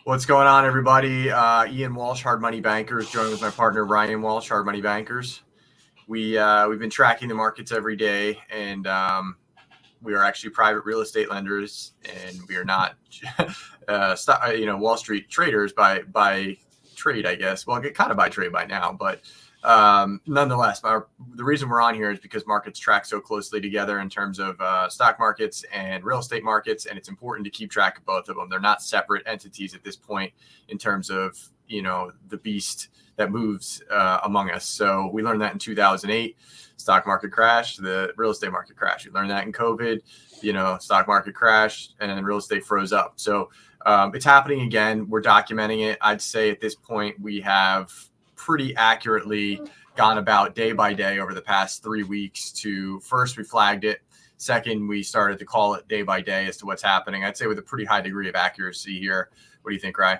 What's going on, everybody? Ian Walsh, Hard Money Bankers, joined with my partner Ryan Walsh, Hard Money Bankers. We've been tracking the markets every day, and we are actually private real estate lenders, and we are not, Wall Street traders by trade, I guess. Well, kind of by trade by now, but nonetheless, the reason we're on here is because markets track so closely together in terms of stock markets and real estate markets, and it's important to keep track of both of them. They're not separate entities at this point in terms of the beast that moves among us. So we learned that in 2008, stock market crashed, the real estate market crashed. We learned that in COVID, stock market crashed, and then real estate froze up. So it's happening again. We're documenting it. I'd say at this point we have pretty accurately gone about day by day over the past 3 weeks to first we flagged it. Second, we started to call it day by day as to what's happening. I'd say with a pretty high degree of accuracy here. What do you think, Rye?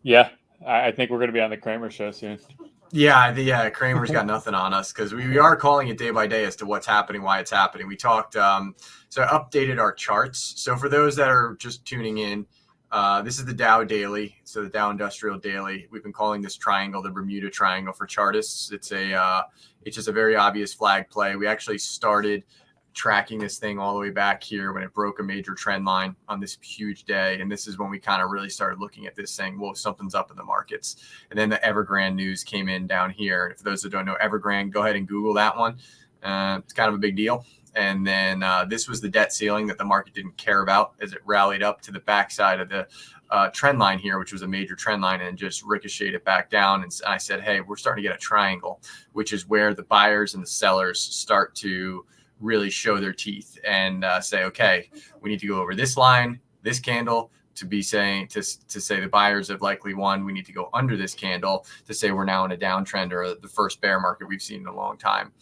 Yeah, I think we're going to be on the Kramer show soon. Yeah, Kramer's got nothing on us because we are calling it day by day as to what's happening, why it's happening. We talked, so I updated our charts. So for those that are just tuning in, this is the Dow Daily, so the Dow Industrial Daily. We've been calling this triangle the Bermuda Triangle for chartists. It's just a very obvious flag play. We actually started tracking this thing all the way back here when it broke a major trend line on this huge day, and this is when we kind of really started looking at this saying, well, something's up in the markets. And then the Evergrande news came in down here. And for those that don't know Evergrande, go ahead and Google that one. It's kind of a big deal. And then this was the debt ceiling that the market didn't care about as it rallied up to the backside of the trend line here, which was a major trend line, and just ricocheted it back down. And I said, hey, we're starting to get a triangle, which is where the buyers and the sellers start to really show their teeth and say, okay, we need to go over this line, this candle, to be saying to say the buyers have likely won. We need to go under this candle to say we're now in a downtrend or the first bear market we've seen in a long time.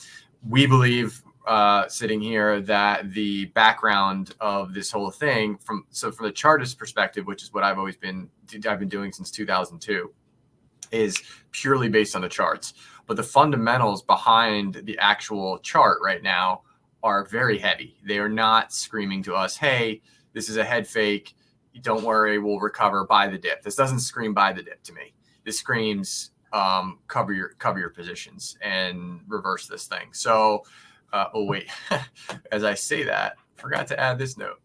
We believe sitting here that the background of this whole thing from the chartist perspective, which is what I've been doing since 2002, is purely based on the charts. But the fundamentals behind the actual chart right now are very heavy. They are not screaming to us, hey, this is a head fake. Don't worry, we'll recover, buy the dip. This doesn't scream buy the dip to me. This screams cover your positions and reverse this thing. So, as I say that, forgot to add this note.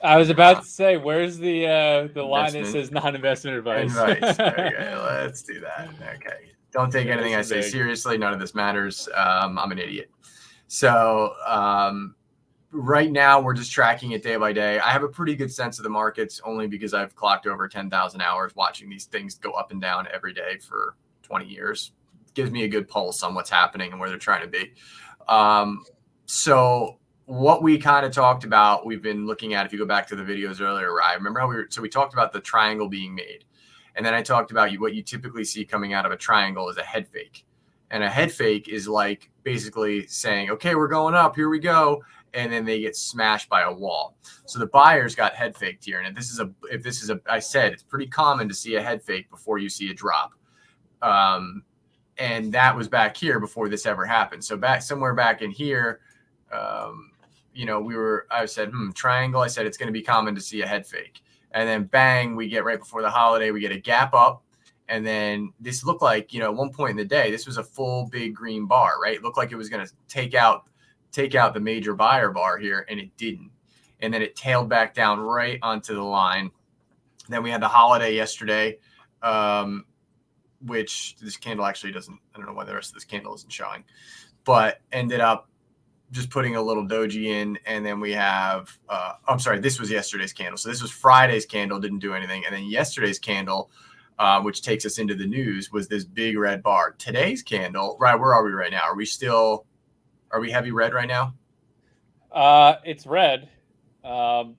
I was about to say, where's the line that says non-investment advice? Okay, let's do that. Okay. Don't take anything I say seriously. None of this matters. I'm an idiot. So right now we're just tracking it day by day. I have a pretty good sense of the markets only because I've clocked over 10,000 hours watching these things go up and down every day for 20 years. It gives me a good pulse on what's happening and where they're trying to be. So what we kind of talked about, we've been looking at, if you go back to the videos earlier, right? Remember how we talked about the triangle being made. And then I talked about what you typically see coming out of a triangle is a head fake. And a head fake is like basically saying, okay, we're going up, here we go. And then they get smashed by a wall. So the buyers got head faked here. And I said, it's pretty common to see a head fake before you see a drop. And that was back here before this ever happened. So somewhere back in here, I said, triangle. I said, it's going to be common to see a head fake. And then bang, we get right before the holiday, we get a gap up. And then this looked like, at one point in the day, this was a full big green bar, right? It looked like it was going to take out the major buyer bar here, and it didn't. And then it tailed back down right onto the line. Then we had the holiday yesterday, which this candle actually doesn't, I don't know why the rest of this candle isn't showing, but ended up just putting a little doji in. And then we have, this was yesterday's candle. So this was Friday's candle, didn't do anything. And then yesterday's candle, which takes us into the news, was this big red bar. Today's candle, right? Where are we right now? Are we heavy red right now? It's red.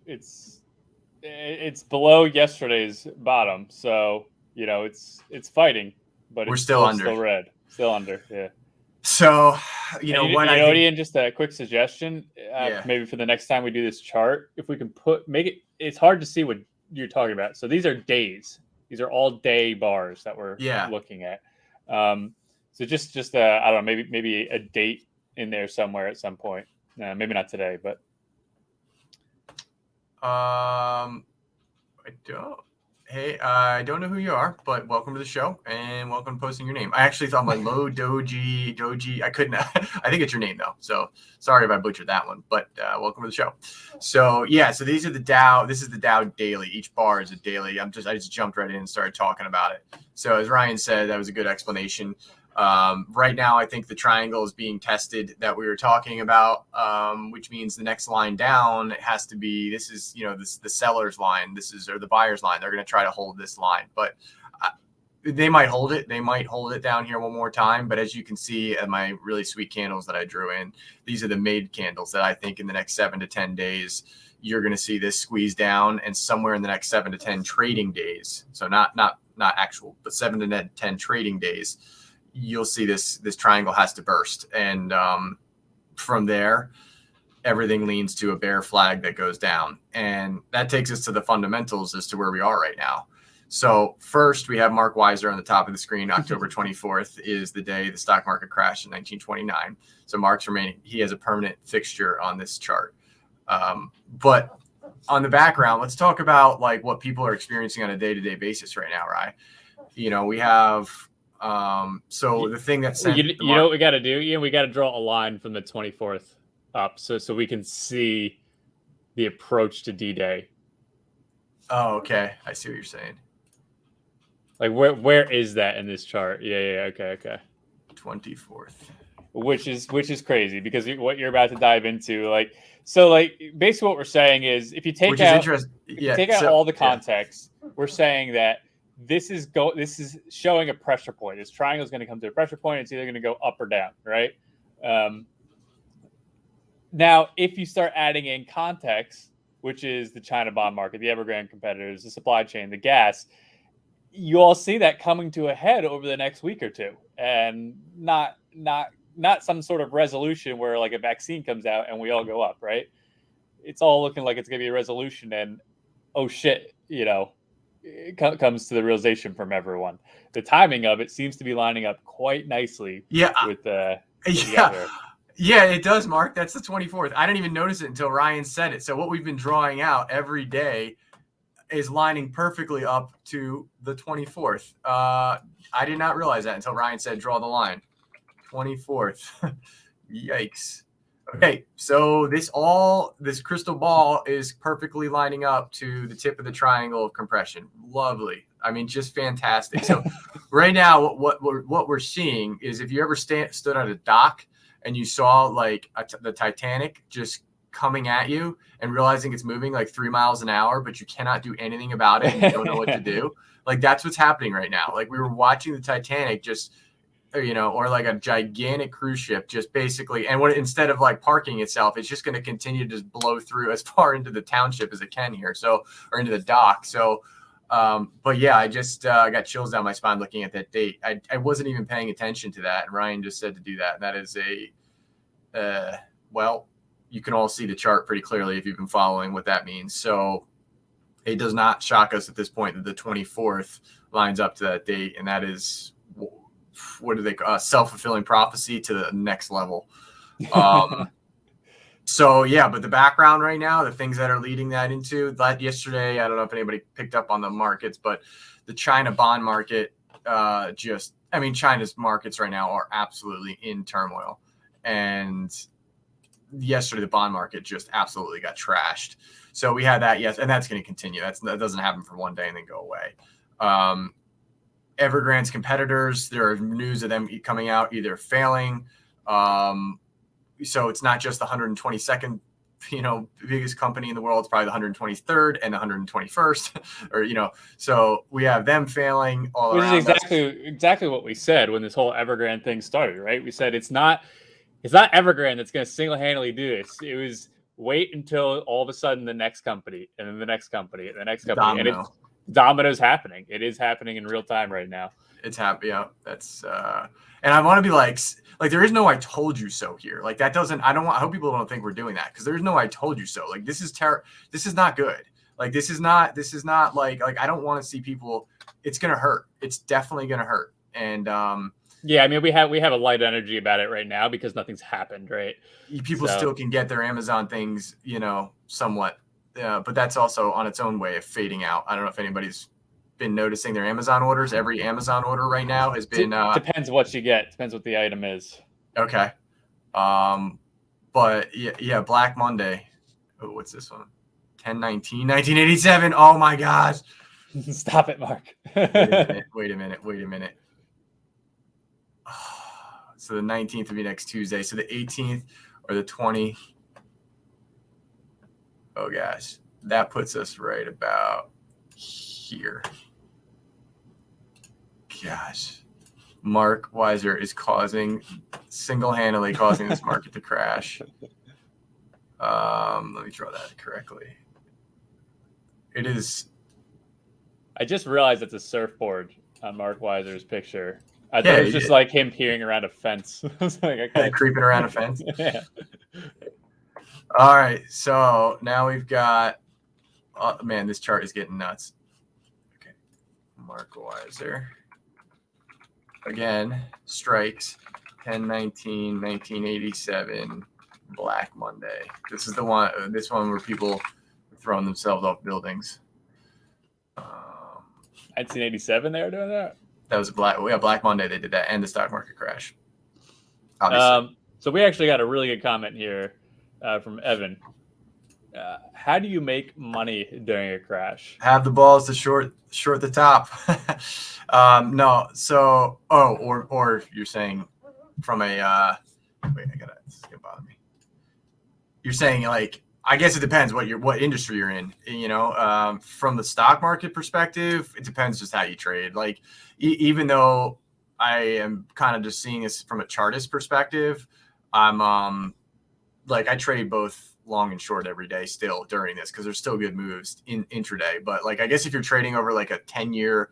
It's below yesterday's bottom. So, it's fighting, but we're still under. Still red. Still under. Yeah. So, Ian, just a quick suggestion, maybe for the next time we do this chart, if we can it's hard to see what you're talking about. So these are days. These are all day bars that we're looking at. So just I don't know, maybe a date in there somewhere at some point. Maybe not today, but I don't. Hey, I don't know who you are, but welcome to the show and welcome to posting your name. I actually thought my low doji. I couldn't. I think it's your name though. So sorry if I butchered that one, but welcome to the show. So yeah, so these are the Dow. This is the Dow daily. Each bar is a daily. I just jumped right in and started talking about it. So as Ryan said, that was a good explanation. Right now, I think the triangle is being tested that we were talking about, which means the next line down has to be, this is, the seller's line, or the buyer's line. They're going to try to hold this line, but they might hold it. They might hold it down here one more time. But as you can see at my really sweet candles that I drew in, these are the made candles that I think in the next 7 to 10 days, you're going to see this squeeze down, and somewhere in the next 7 to 10 trading days. So not actual, but 7 to 10 trading days, you'll see this triangle has to burst. And from there, everything leans to a bear flag that goes down. And that takes us to the fundamentals as to where we are right now. So first, we have Marc Wiser on the top of the screen. October 24th is the day the stock market crashed in 1929. So Marc's remaining. He has a permanent fixture on this chart. But on the background, let's talk about like what people are experiencing on a day-to-day basis right now, right? We have so the thing that sent you know what we got to do, Ian? We got to draw a line from the 24th up so we can see the approach to D-Day. Oh, okay. I see what you're saying. Like where is that in this chart? Yeah. Okay. 24th. Which is crazy because what you're about to dive into, basically what we're saying is if you take out all the context, we're saying that this is showing a pressure point. This triangle is going to come to a pressure point. It's either going to go up or down, right? Now, if you start adding in context, which is the China bond market, the Evergrande competitors, the supply chain, the gas, you all see that coming to a head over the next week or two, and not some sort of resolution where like a vaccine comes out and we all go up, right? It's all looking like it's going to be a resolution, and oh shit, it comes to the realization from everyone. The timing of it seems to be lining up quite nicely. Yeah. With Yeah, it does, Mark. That's the 24th. I didn't even notice it until Ryan said it. So what we've been drawing out every day is lining perfectly up to the 24th. I did not realize that until Ryan said, draw the line. 24th. Yikes. Okay, so this crystal ball is perfectly lining up to the tip of the triangle of compression. Lovely. I mean, just fantastic. So right now, what we're seeing is if you ever stood on a dock and you saw like the Titanic just coming at you and realizing it's moving like 3 miles an hour, but you cannot do anything about it and you don't know what to do. Like that's what's happening right now. Like we were watching the Titanic just, or like a gigantic cruise ship just basically, and instead of like parking itself, it's just going to continue to just blow through as far into the township as it can here. So, or into the dock. So, but yeah, I just got chills down my spine looking at that date. I wasn't even paying attention to that. And Ryan just said to do that. And that is well, you can all see the chart pretty clearly if you've been following what that means. So it does not shock us at this point that the 24th lines up to that date. And that is, what do they call self-fulfilling prophecy to the next level. So yeah, but the background right now, the things that are leading that into that yesterday, I don't know if anybody picked up on the markets, but the China bond market, China's markets right now are absolutely in turmoil. And yesterday, the bond market just absolutely got trashed. So we had that, yes, and that's going to continue. That doesn't happen for one day and then go away. Evergrande's competitors, there are news of them coming out either failing. So it's not just the 122nd, biggest company in the world. It's probably the 123rd and the 121st, so we have them failing all around. Which is exactly what we said when this whole Evergrande thing started, right? We said it's not Evergrande that's going to single-handedly do this. It was wait until all of a sudden the next company and then the next company and the next company. Domino. And domino's happening. It is happening in real time right now. It's happening. Yeah, that's and I want to be like there is no I told you so here. Like that doesn't. I hope people don't think we're doing that because there's no I told you so. Like this is This is not good. Like this is not like I don't want to see people. It's gonna hurt. It's definitely gonna hurt. And yeah, I mean we have a light energy about it right now because nothing's happened, right? People still can get their Amazon things, somewhat but that's also on its own way of fading out. I don't know if anybody's been noticing their Amazon orders. Every Amazon order right now has been depends what you get. Depends what the item is. Okay. But yeah, Black Monday. Oh, what's this one? 10/19, 1987. Oh my gosh. Stop it, Mark. Wait a minute. So the 19th would be next Tuesday. So the 18th or the 20th. Oh gosh. That puts us right about here. Gosh. Marc Wiser is single-handedly causing this market to crash. Let me draw that correctly. It is. I just realized it's a surfboard on Marc Wiser's picture. I thought it was just like him peering around a fence. Like creeping around a fence. Yeah. All right, so now we've got. Oh, man, this chart is getting nuts. Okay, Marc Wiser. Again, strikes 10/19, 1987, Black Monday. This is the one. This one where people are throwing themselves off buildings. 1987, they were doing that. That was Black Monday. They did that, and the stock market crash. Obviously. So we actually got a really good comment here from Evan. How do you make money during a crash? Have the balls to short the top. No. So, or you're saying from a wait, this is gonna bother me. You're saying like, I guess it depends what industry you're in. From the stock market perspective, it depends just how you trade. Like, even though I am kind of just seeing this from a chartist perspective, I'm like I trade both long and short every day still during this because there's still good moves in intraday. But like, I guess if you're trading over like a 10-year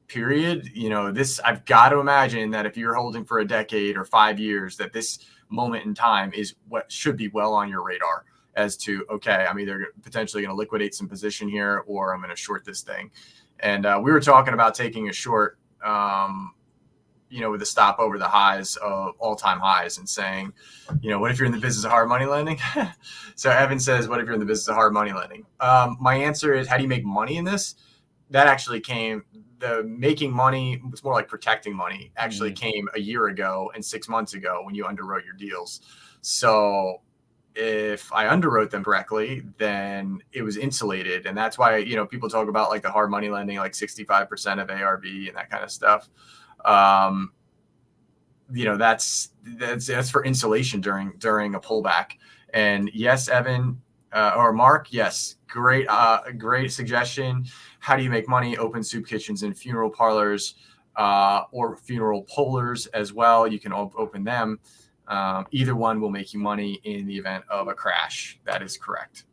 period, this, I've got to imagine that if you're holding for a decade or 5 years, that this moment in time is what should be well on your radar as to, okay, I'm either potentially going to liquidate some position here or I'm going to short this thing. And we were talking about taking a short, with a stop over the highs of all-time highs and saying, what if you're in the business of hard money lending? So Evan says, what if you're in the business of hard money lending? My answer is, how do you make money in this? That actually the making money, it's more like protecting money, actually came a year ago and 6 months ago when you underwrote your deals. So if I underwrote them correctly, then it was insulated. And that's why, people talk about like the hard money lending, like 65% of ARV and that kind of stuff. That's for insulation during a pullback. And yes, Evan, or Mark, yes, great suggestion. How do you make money? Open soup kitchens and funeral parlors, or funeral pullers as well. You can open them. Either one will make you money in the event of a crash. That is correct.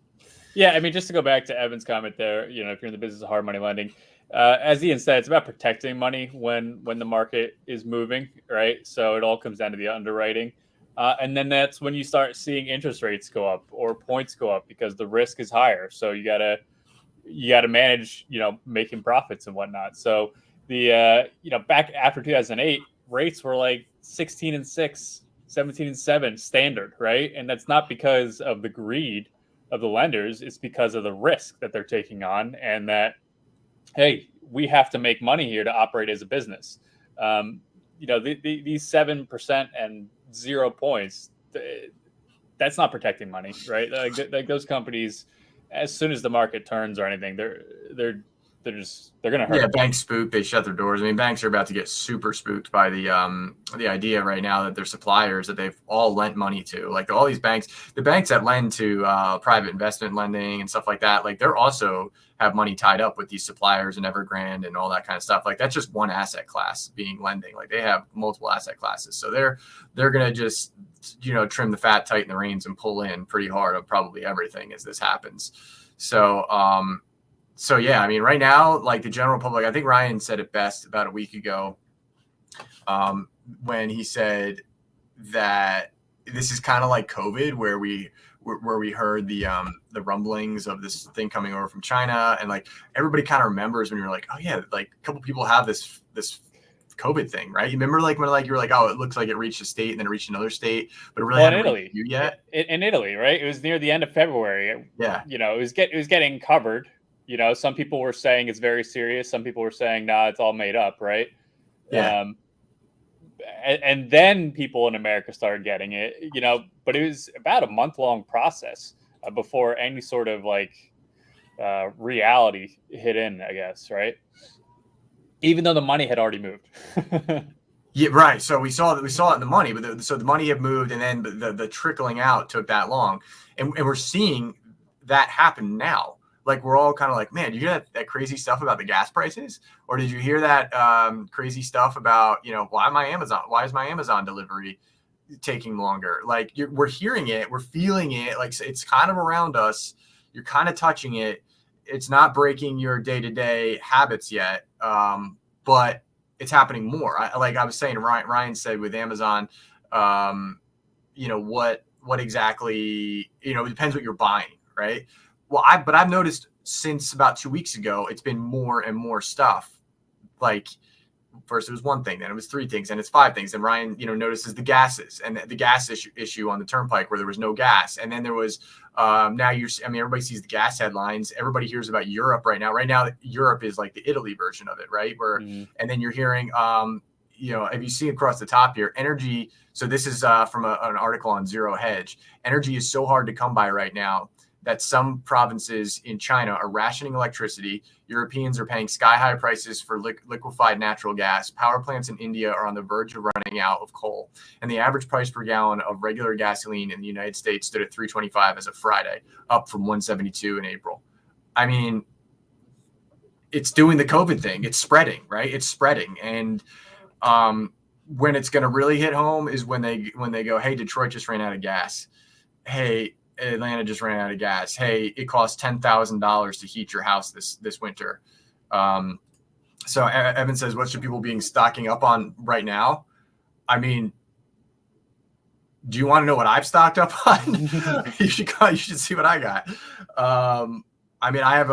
Yeah, I mean, just to go back to Evan's comment there, if you're in the business of hard money lending, as Ian said, it's about protecting money when the market is moving, right? So it all comes down to the underwriting. And then that's when you start seeing interest rates go up or points go up because the risk is higher. So you gotta manage, making profits and whatnot. So the back after 2008, rates were like 16-6, 17-7 standard, right? And that's not because of the greed of the lenders. It's because of the risk that they're taking on, and that, hey, we have to make money here to operate as a business. These 7% and 0 points, that's not protecting money, right? Like those companies, as soon as the market turns or anything, they're gonna hurt. Yeah, banks spooked. They shut their doors. I mean, banks are about to get super spooked by the idea right now that their suppliers that they've all lent money to, like all these banks, the banks that lend to private investment lending and stuff like that, like they're also have money tied up with these suppliers and Evergrande and all that kind of stuff. Like that's just one asset class being lending. Like they have multiple asset classes, so they're gonna just trim the fat, tighten the reins, and pull in pretty hard on probably everything as this happens. So yeah, I mean, right now, like the general public, I think Ryan said it best about a week ago when he said that this is kind of like COVID, where we heard the rumblings of this thing coming over from China, and like everybody kind of remembers when you're like, oh yeah, like a couple people have this COVID thing, right? You remember like when like you were like, oh, it looks like it reached a state and then it reached another state, but it really hadn't reached you yet. In Italy, right? It was near the end of February. Yeah. You know, it was getting covered. You know, some people were saying it's very serious. Some people were saying, nah, it's all made up, right? Yeah. And then people in America started getting it, you know, but it was about a month-long process before any sort of like reality hit in, I guess, right? Even though the money had already moved. Yeah, right. So we saw it in the money, but so the money had moved, and then the trickling out took that long, and we're seeing that happen now. Like we're all kind of like, man, did you hear that crazy stuff about the gas prices, or did you hear that crazy stuff about, you know, why is my Amazon delivery taking longer? Like we're hearing it, we're feeling it, like it's kind of around us. You're kind of touching it. It's not breaking your day-to-day habits yet, but it's happening more. Like I was saying, Ryan said with Amazon, you know, what exactly, you know, it depends what you're buying, right? Well, I've noticed since about 2 weeks ago, it's been more and more stuff. Like first it was one thing, then it was three things, and it's five things. And Ryan, you know, notices the gases and the gas issue on the turnpike where there was no gas. And then there was everybody sees the gas headlines. Everybody hears about Europe right now. Right now, Europe is like the Italy version of it, right? Where and then you're hearing, you know, if you see across the top here, energy. So this is from an article on Zero Hedge. Energy is so hard to come by right now that some provinces in China are rationing electricity. Europeans are paying sky-high prices for liquefied natural gas. Power plants in India are on the verge of running out of coal. And the average price per gallon of regular gasoline in the United States stood at $3.25 as of Friday, up from $1.72 in April. I mean, it's doing the COVID thing. It's spreading, right? It's spreading. And when it's going to really hit home is when they go, hey, Detroit just ran out of gas. Hey, Atlanta just ran out of gas. Hey, it costs $10,000 to heat your house this winter. So Evan says, what should people be stocking up on right now? I mean, do you want to know what I've stocked up on? You should see what I got. I mean, I have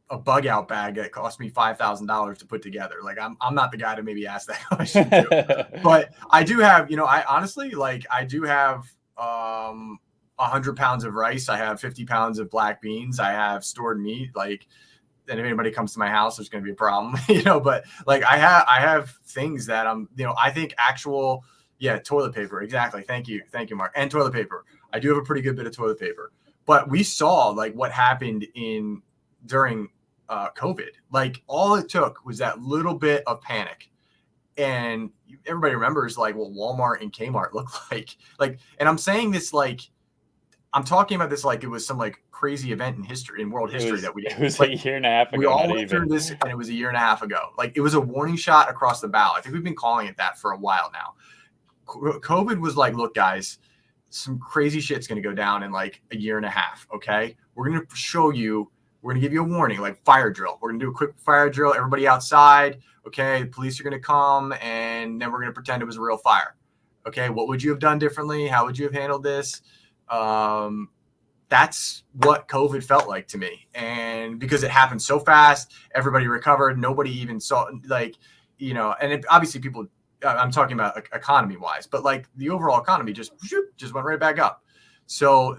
a bug out bag that cost me $5,000 to put together. Like I'm not the guy to maybe ask that question to. But I do have, you know, I honestly, like I do have 100 pounds of rice. I have 50 pounds of black beans. I have stored meat. Like, and if anybody comes to my house, there's going to be a problem, you know, but like I have things that you know, I think actual, toilet paper. Exactly. Thank you, Mark. And toilet paper. I do have a pretty good bit of toilet paper, but we saw like what happened during COVID. Like all it took was that little bit of panic. And everybody remembers like what Walmart and Kmart look like, and I'm saying this, like, I'm talking about this like it was some like crazy event in world history that we did. It was like, a year and a half ago. We all went through this, and it was a year and a half ago. Like it was a warning shot across the bow. I think we've been calling it that for a while now. COVID was like, look, guys, some crazy shit's going to go down in like a year and a half. Okay, we're going to show you. We're going to give you a warning, like fire drill. We're going to do a quick fire drill. Everybody outside. Okay, the police are going to come, and then we're going to pretend it was a real fire. Okay, what would you have done differently? How would you have handled this? That's what COVID felt like to me. And because it happened so fast, everybody recovered. Nobody even saw, like, you know, and obviously people, I'm talking about economy wise, but like the overall economy just went right back up. So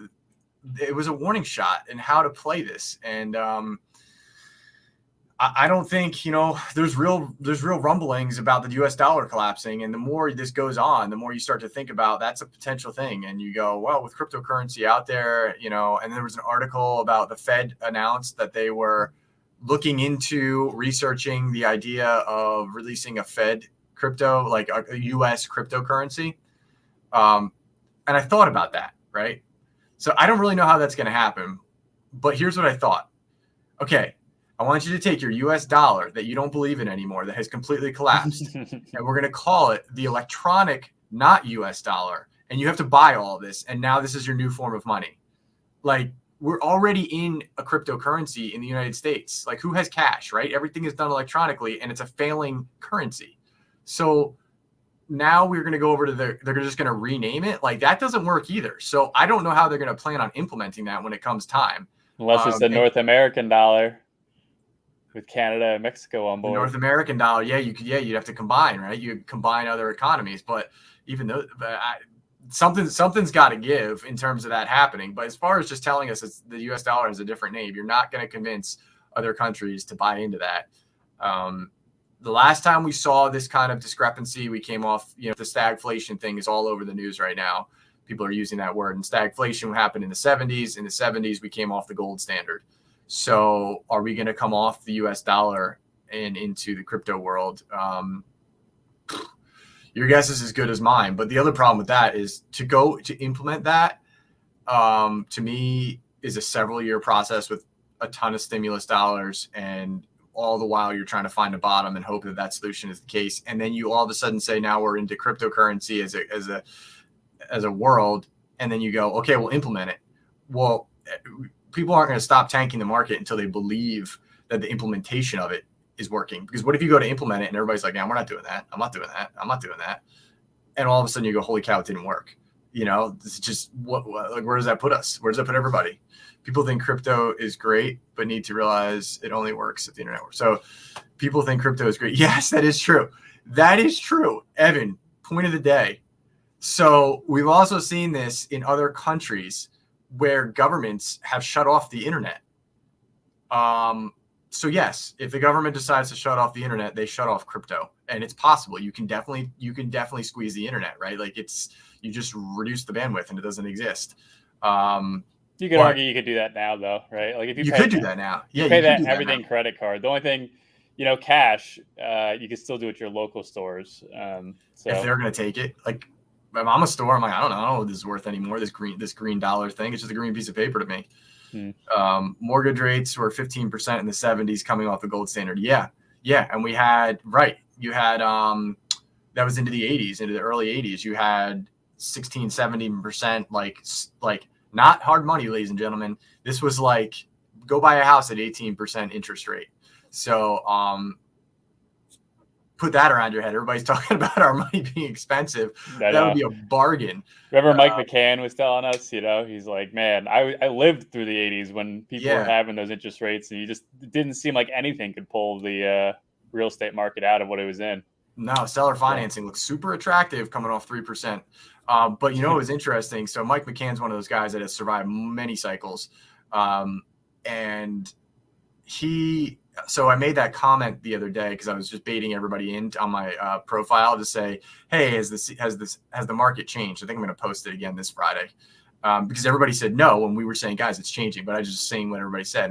it was a warning shot in how to play this. And, I don't think, you know, there's real rumblings about the US dollar collapsing. And the more this goes on, the more you start to think about that's a potential thing. And you go, well, with cryptocurrency out there, you know, and there was an article about the Fed announced that they were looking into researching the idea of releasing a Fed crypto, like a US cryptocurrency. And I thought about that, right? So I don't really know how that's going to happen, but here's what I thought. Okay. I want you to take your US dollar that you don't believe in anymore, that has completely collapsed, and we're going to call it the electronic, not US dollar. And you have to buy all of this. And now this is your new form of money. Like, we're already in a cryptocurrency in the United States. Like, who has cash, right? Everything is done electronically, and it's a failing currency. So now we're going to go over to they're just going to rename it. Like, that doesn't work either. So I don't know how they're going to plan on implementing that when it comes time. Unless it's the North American dollar. with Canada and Mexico on board. The North American dollar, you'd have to combine, right? You combine other economies, but even though something's got to give in terms of that happening. But as far as just telling us it's the U.S. dollar is a different name, you're not going to convince other countries to buy into that. The last time we saw this kind of discrepancy, we came off, the stagflation thing is all over the news right now. People are using that word. And stagflation happened in the 70s. In the 70s, we came off the gold standard. So are we going to come off the U.S. dollar and into the crypto world? Your guess is as good as mine. But the other problem with that is to implement that, to me, is a several-year process with a ton of stimulus dollars, and all the while you're trying to find a bottom and hope that solution is the case. And then you all of a sudden say, now we're into cryptocurrency as a world. And then you go, okay, we'll implement it. Well, people aren't going to stop tanking the market until they believe that the implementation of it is working. Because what if you go to implement it and everybody's like, yeah, we're not doing that. I'm not doing that. I'm not doing that. And all of a sudden you go, holy cow, it didn't work. This is just where does that put us? Where does that put everybody? People think crypto is great, but need to realize it only works if the internet works. So people think crypto is great. Yes, that is true. That is true. Evan, point of the day. So we've also seen this in other countries where governments have shut off the internet. So yes, if the government decides to shut off the internet, they shut off crypto, and it's possible. You can definitely squeeze the internet, right? Like you just reduce the bandwidth and it doesnn't exist. You could argue you could do that now, though, right? Like if you could do that now. Yeah, you pay that everything credit card. The only thing, cash, you can still do at your local stores. So if they're gonna take it, like I'm a store, I'm like, I don't know what this is worth anymore. This green dollar thing, it's just a green piece of paper to me. Mortgage rates were 15% in the 70s, coming off the gold standard. Yeah, and we had you had that was into the 80s, into the early 80s. You had 16, 17%, like not hard money, ladies and gentlemen. This was like go buy a house at 18% interest rate. So put that around your head. Everybody's talking about our money being expensive. That would be a bargain. Remember Mike McCann was telling us, he's like, man, I lived through the 80s when people were having those interest rates, and it didn't seem like anything could pull the real estate market out of what it was in. No, seller financing looks super attractive coming off 3%. But it was interesting. So Mike McCann's one of those guys that has survived many cycles. And so I made that comment the other day because I was just baiting everybody in on my profile to say, hey, has the market changed? I think I'm going to post it again this Friday because everybody said no when we were saying, guys, it's changing. But I was just saying what everybody said.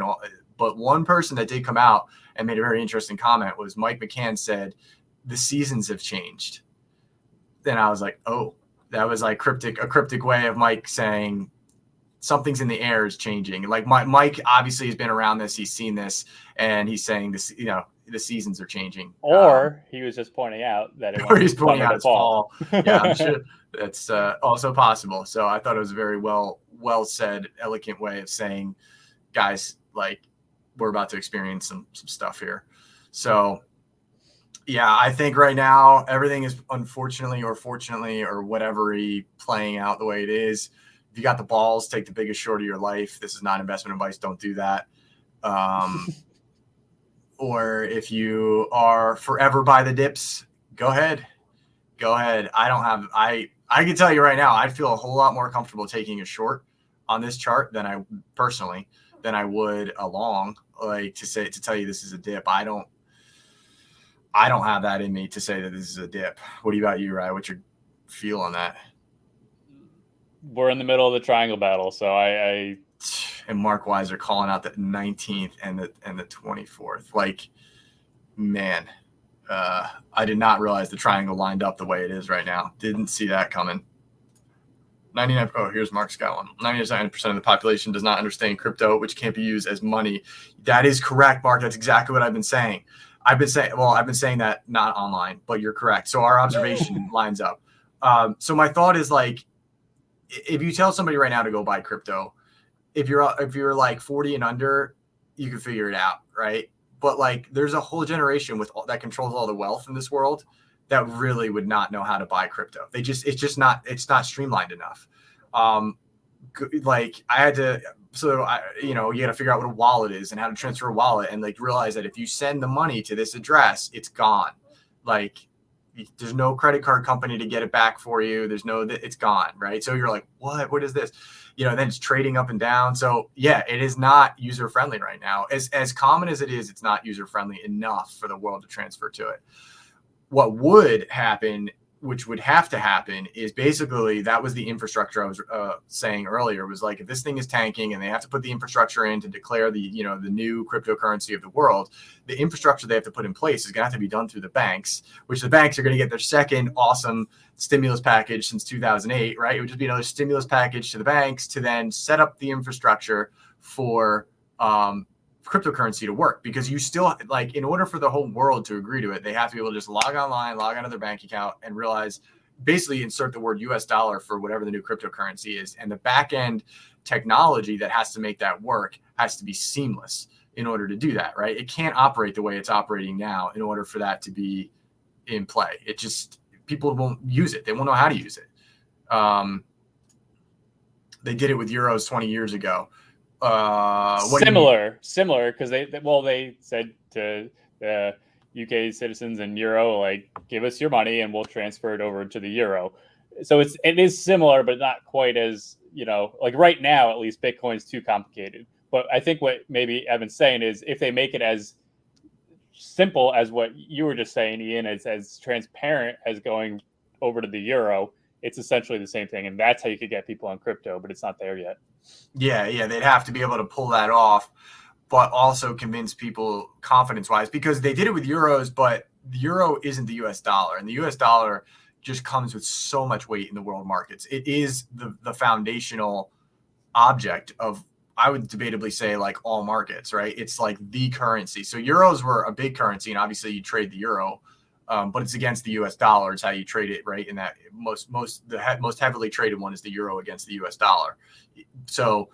But one person that did come out and made a very interesting comment was Mike McCann said, the seasons have changed. Then I was like, oh, that was like a cryptic way of Mike saying something's in the air is changing. Like Mike obviously has been around this. He's seen this, and he's saying this, the seasons are changing. Or he was just pointing out that he's pointing out it's fall. Yeah, I'm sure that's also possible. So I thought it was a very well said, elegant way of saying, guys, like we're about to experience some stuff here. So yeah, I think right now everything is unfortunately or fortunately or whatever playing out the way it is. If you got the balls, take the biggest short of your life. This is not investment advice. Don't do that. Or if you are forever by the dips, go ahead. I can tell you right now, I'd feel a whole lot more comfortable taking a short on this chart than I would a long, like to tell you this is a dip. I don't have that in me to say that this is a dip. What about you, Ryan? What's your feel on that? We're in the middle of the triangle battle, so I and Marc Wiser calling out the 19th and the 24th. Like, man, I did not realize the triangle lined up the way it is right now. Didn't see that coming. 99. Oh, here's Mark's got one. 99% of the population does not understand crypto, which can't be used as money. That is correct, Mark. That's exactly what I've been saying. I've been saying that not online, but you're correct. So our observation lines up. So my thought is like, if you tell somebody right now to go buy crypto, if you're like 40 and under, you can figure it out, right? But like, there's a whole generation that controls all the wealth in this world that really would not know how to buy crypto. It's not streamlined enough. Like I had to you got to figure out what a wallet is and how to transfer a wallet, and like realize that if you send the money to this address, it's gone. Like there's no credit card company to get it back for you. It's gone, right? So you're like, what is this? Then it's trading up and down. So yeah, it is not user friendly right now. As common as it is, it's not user friendly enough for the world to transfer to it. What would happen, which would have to happen, is basically that was the infrastructure I was saying earlier, was like, if this thing is tanking and they have to put the infrastructure in to declare the new cryptocurrency of the world, the infrastructure they have to put in place is going to have to be done through the banks, which the banks are going to get their second awesome stimulus package since 2008, right? It would just be another stimulus package to the banks to then set up the infrastructure for cryptocurrency to work, because you still, like, in order for the whole world to agree to it, they have to be able to just log online, log onto their bank account, and realize, basically insert the word US dollar for whatever the new cryptocurrency is. And the back end technology that has to make that work has to be seamless in order to do that, right? It can't operate the way it's operating now in order for that to be in play. It just, people won't use it. They won't know how to use it. They did it with euros 20 years ago. Similar, because they said to the UK citizens in euro, like, give us your money and we'll transfer it over to the euro. So it is similar, but not quite as, like right now, at least Bitcoin's too complicated. But I think what maybe Evan's saying is, if they make it as simple as what you were just saying, Ian, as transparent as going over to the euro, it's essentially the same thing. And that's how you could get people on crypto, but it's not there yet. Yeah, they'd have to be able to pull that off, but also convince people confidence-wise, because they did it with euros, but the euro isn't the US dollar, and the US dollar just comes with so much weight in the world markets. It is the foundational object of, I would debatably say, like, all markets, right? It's like the currency. So euros were a big currency, and obviously you trade the euro, but it's against the US dollar. It's how you trade it, right? In that most heavily traded one is the euro against the US dollar. So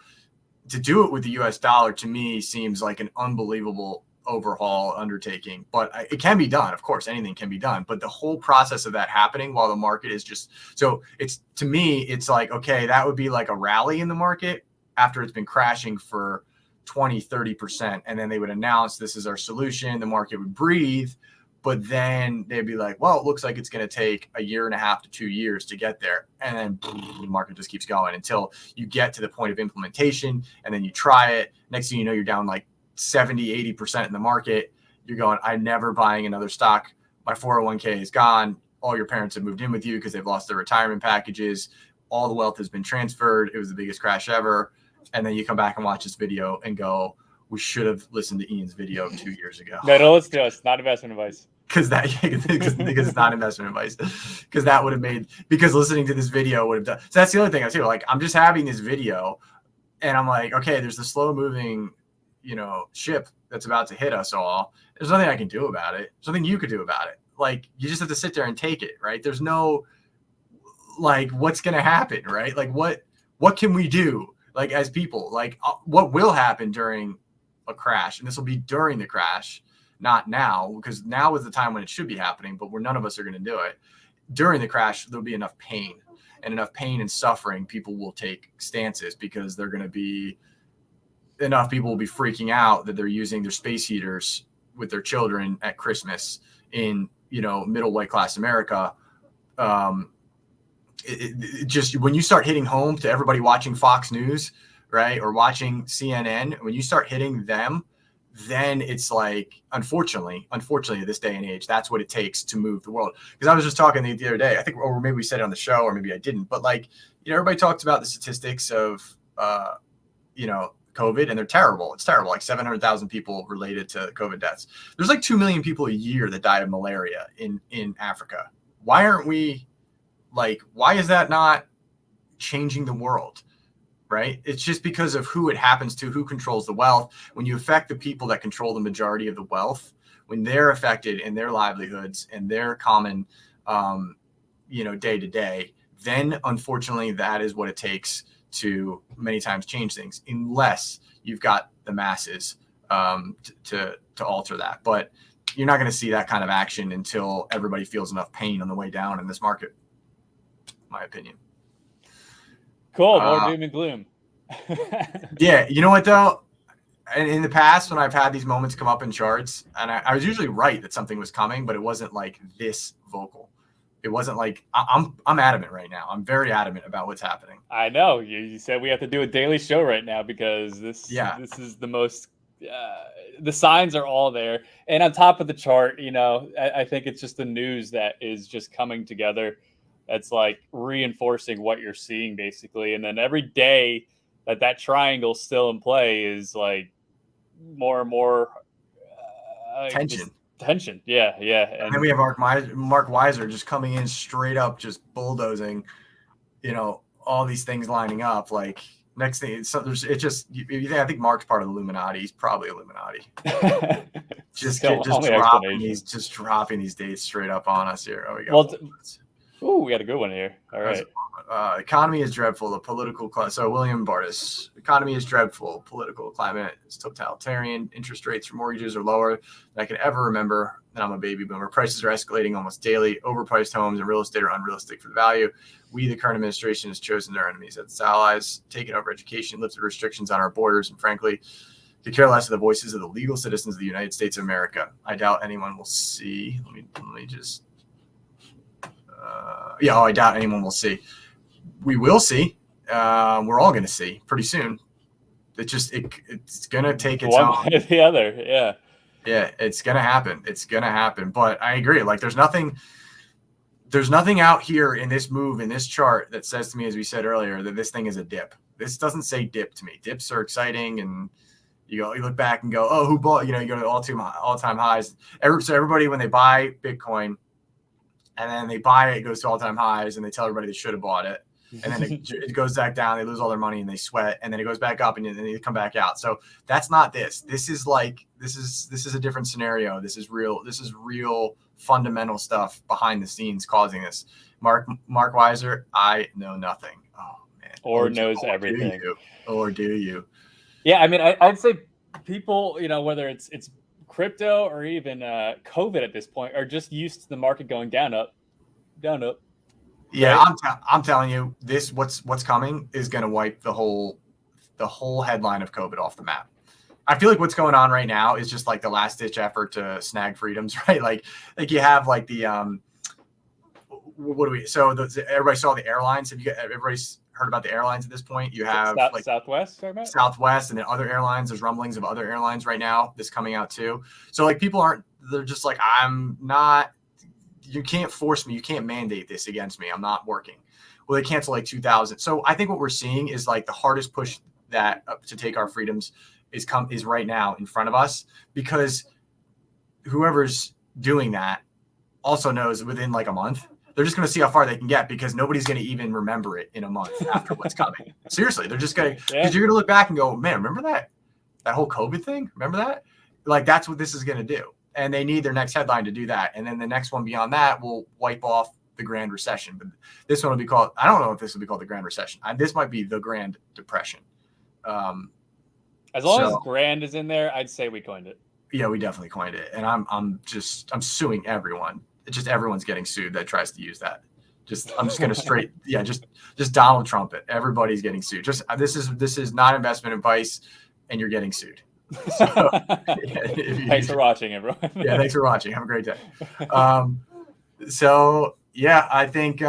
to do it with the US dollar, to me, seems like an unbelievable overhaul undertaking, but it can be done. Of course, anything can be done, but the whole process of that happening while the market is just, so it's, to me, it's like, okay, that would be like a rally in the market after it's been crashing for 20-30%. And then they would announce, this is our solution. The market would breathe. But then they'd be like, well, it looks like it's going to take 1.5 to 2 years to get there. And then the market just keeps going until you get to the point of implementation. And then you try it. Next thing you know, you're down like 70-80% in the market. You're going, I'm never buying another stock. My 401k is gone. All your parents have moved in with you because they've lost their retirement packages. All the wealth has been transferred. It was the biggest crash ever. And then you come back and watch this video and go, we should have listened to Ian's video 2 years ago. No, let's do it. It's not investment advice. Because it's not investment advice. Because that would have made, because listening to this video would have done. So that's the other thing I see. Like, I'm just having this video, and I'm like, okay, there's the slow moving, ship that's about to hit us all. There's nothing I can do about it. There's nothing you could do about it. Like, you just have to sit there and take it, right? There's no, like, what's gonna happen, right? Like, what can we do, like, as people? Like, what will happen during a crash? And this will be during the crash. Not now, because now is the time when it should be happening, but where none of us are going to do it. During the crash, there'll be enough pain and suffering. People will take stances, because they're going to be, enough people will be freaking out that they're using their space heaters with their children at Christmas in, middle white class America. It just, when you start hitting home to everybody watching Fox News, right, or watching CNN, when you start hitting them, then it's like, unfortunately, this day and age, that's what it takes to move the world. Because I was just talking the other day, I think, or maybe we said it on the show, or maybe I didn't, but like, everybody talks about the statistics of, COVID, and they're terrible. It's terrible. Like 700,000 people related to COVID deaths. There's like 2 million people a year that die of malaria in Africa. Why aren't we, like, why is that not changing the world? Right? It's just because of who it happens to, who controls the wealth. When you affect the people that control the majority of the wealth, when they're affected in their livelihoods and their common, day to day, then unfortunately that is what it takes to many times change things, unless you've got the masses to alter that. But you're not going to see that kind of action until everybody feels enough pain on the way down in this market, in my opinion. Cool. More doom and gloom. Yeah, you know what though? In the past, when I've had these moments come up in charts, and I was usually right that something was coming, but it wasn't like this vocal. It wasn't like I'm adamant right now. I'm very adamant about what's happening. I know you said we have to do a daily show right now because this is the most. The signs are all there, and on top of the chart, I think it's just the news that is just coming together. That's like reinforcing what you're seeing basically, and then every day that triangle's still in play is like more and more Tension. Tension. Yeah. And then we have Marc Wiser just coming in straight up, just bulldozing, all these things lining up. Like next thing, I think Mark's part of the Illuminati. He's probably Illuminati. just dropping these dates straight up on us here. Oh, we got we got a good one here. All right. Economy is dreadful. The political climate. So William Bardis. Economy is dreadful. Political climate is totalitarian. Interest rates for mortgages are lower than I can ever remember. And I'm a baby boomer. Prices are escalating almost daily. Overpriced homes and real estate are unrealistic for the value. We, the current administration, has chosen their enemies as its allies, taken over education, lifted restrictions on our borders, and frankly, could care less of the voices of the legal citizens of the United States of America. I doubt anyone will see. Let me just. I doubt anyone will see. We will see. We're all going to see pretty soon. It's going to take its one way or the other. Yeah. Yeah, it's going to happen. It's going to happen. But I agree. Like there's nothing out here in this move, in this chart that says to me, as we said earlier, that this thing is a dip. This doesn't say dip to me. Dips are exciting. And you look back and go, oh, who bought, you go to all-time highs. So everybody, when they buy Bitcoin, and then they buy it, it goes to all-time highs, and they tell everybody they should have bought it. And then it goes back down, they lose all their money, and they sweat, and then it goes back up, and then they come back out. So that's not this. This is a different scenario. This is real fundamental stuff behind the scenes causing this. Marc Wiser, I know nothing. Oh, man. Or knows everything. Or do you? Yeah, I mean, I'd say people, whether it's crypto or even COVID at this point are just used to the market going down, up. Yeah, right? I'm telling you, what's coming is going to wipe the whole headline of COVID off the map. I feel like what's going on right now is just like the last ditch effort to snag freedoms, right? Like you have like the everybody saw the airlines. Everybody's heard about the airlines at this point? You have Southwest, and then other airlines. There's rumblings of other airlines right now. This coming out too. So like they're just like, I'm not. You can't force me. You can't mandate this against me. I'm not working. Well, they cancel like 2,000. So I think what we're seeing is like the hardest push that to take our freedoms is right now in front of us, because whoever's doing that also knows within like a month, they're just going to see how far they can get, because nobody's going to even remember it in a month after what's coming. Seriously, they're just going to, because you're going to look back and go, man, remember that whole COVID thing? Remember that? Like, that's what this is going to do. And they need their next headline to do that. And then the next one beyond that will wipe off the Grand Recession. But this one will be called, I don't know if this will be called the Grand Recession. This might be the Grand Depression. As long as Grand is in there, I'd say we coined it. Yeah, we definitely coined it. And I'm suing everyone. It's just everyone's getting sued that tries to use that. I'm just gonna just Donald Trump it. Everybody's getting sued. This is not investment advice, and you're getting sued. So, thanks for watching, everyone. Yeah, thanks for watching. Have a great day. I think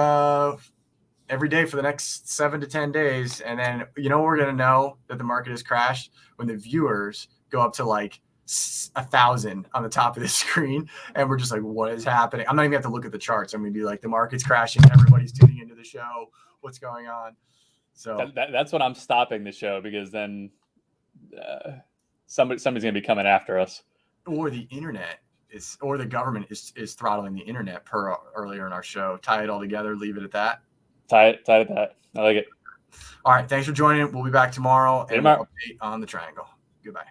every day for the next 7 to 10 days, and then we're gonna know that the market has crashed when the viewers go up to like 1,000 on the top of the screen, and we're just like, what is happening? I'm not even gonna have to look at the charts. I'm gonna be like, the market's crashing, everybody's tuning into the show, what's going on? So that's when I'm stopping the show, because then somebody's gonna be coming after us, or the internet or the government is throttling the internet, per earlier in our show. Tie it all together, leave it at that. Tie it at that. I like it. All right, thanks for joining. We'll be back tomorrow and we'll update on the triangle. Goodbye.